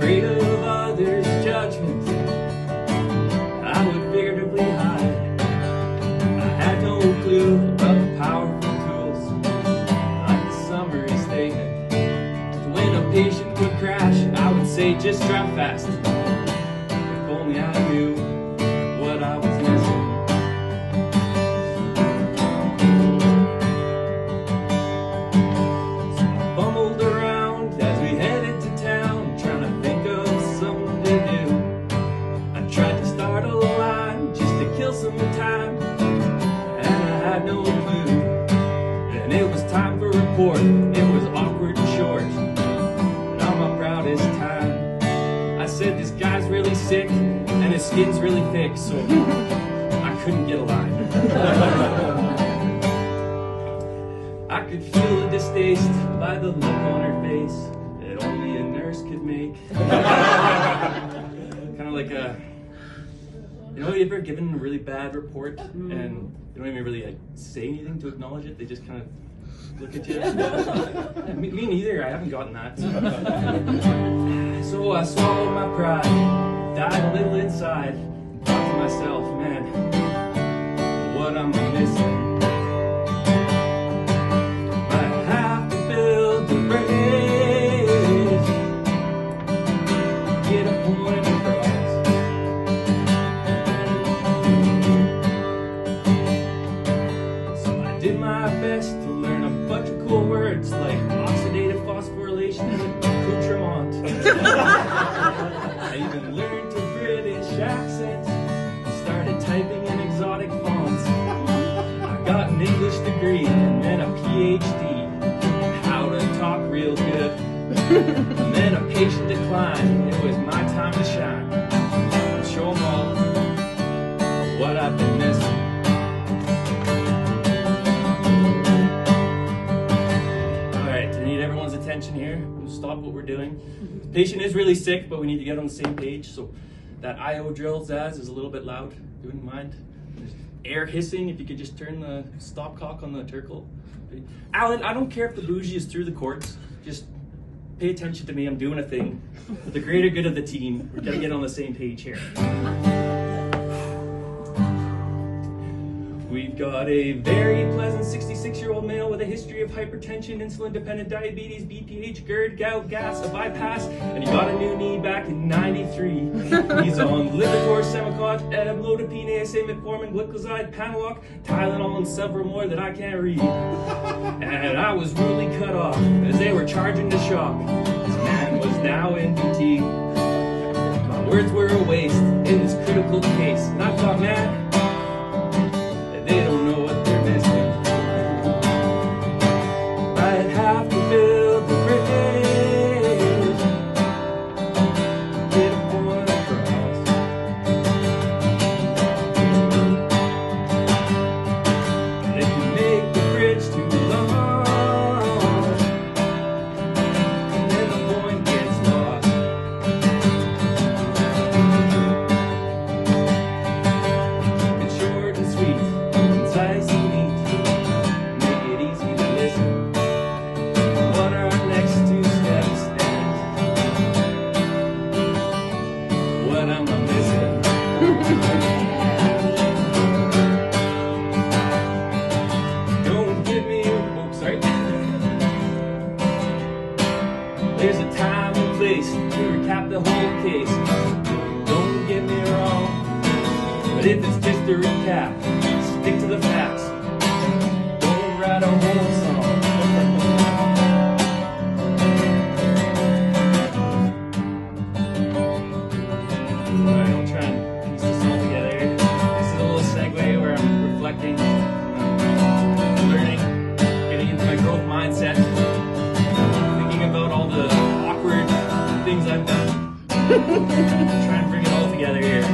afraid of others' judgment, I would figuratively hide. I had no clue about the powerful tools, like the summary statement. So when a patient would crash, I would say, just drive fast. If only I knew what I was missing. So I fumbled around as we headed to town, trying to think of something to do. I tried to start a line just to kill some time, and I had no clue. And it was time for report. It was awkward and short, and on my proudest time, I said, this guy's really sick and his skin's really thick, so I couldn't get a line. I could feel the distaste by the look on her face that only a nurse could make. Kind of like a, you know, you ever given a really bad report and you don't even really like say anything to acknowledge it? They just kind of look at you. Yeah, me neither. I haven't gotten that. So I swallowed my pride, died a little inside, thought to myself, man, what am I missing? I have to build the bridge, get a point across. So I did my best to learn a bunch of cool words like oxidative phosphorylation and accoutrement. I even learned a British accent and started typing in exotic fonts. I got an English degree and then a PhD, how to talk real good. And then a patient declined. It was my time to shine and show them all what I've been missing. Alright, I need everyone's attention here. We'll stop what we're doing. The patient is really sick, but we need to get on the same page. So that IO drill, Zaz, is a little bit loud. You wouldn't mind? There's air hissing. If you could just turn the stopcock on the Turkle. Alan, I don't care if the bougie is through the courts. Just pay attention to me. I'm doing a thing for the greater good of the team. We're gonna get on the same page here. We've got a very pleasant 66-year-old male with a history of hypertension, insulin-dependent diabetes, BPH, GERD, gout, gas, a bypass, and he got a new knee back in '93. He's on Lipitor, Semicot, Amlodipine, ASA, Metformin, Glycoside, Panaloc, Tylenol, and several more that I can't read. And I was rudely cut off as they were charging the shop. This man was now in fatigue. My words were a waste in this critical case, and I thought, man, they don't know what they're missing. I'd have to build the bridge, get a point across. And if you make the bridge too long, then the point gets lost. Keep it short and sweet, concise and neat, make it easy to listen. What are our next two steps and what am I missing? Don't give me oh, sorry. There's a time and place to recap the whole case. Don't get me wrong, but if it's just a recap, stick to the facts. Don't write a whole song. Alright, I'll try and piece this all together. This is a little segue where I'm reflecting, learning, getting into my growth mindset, thinking about all the awkward things I've done. Try and bring it all together here.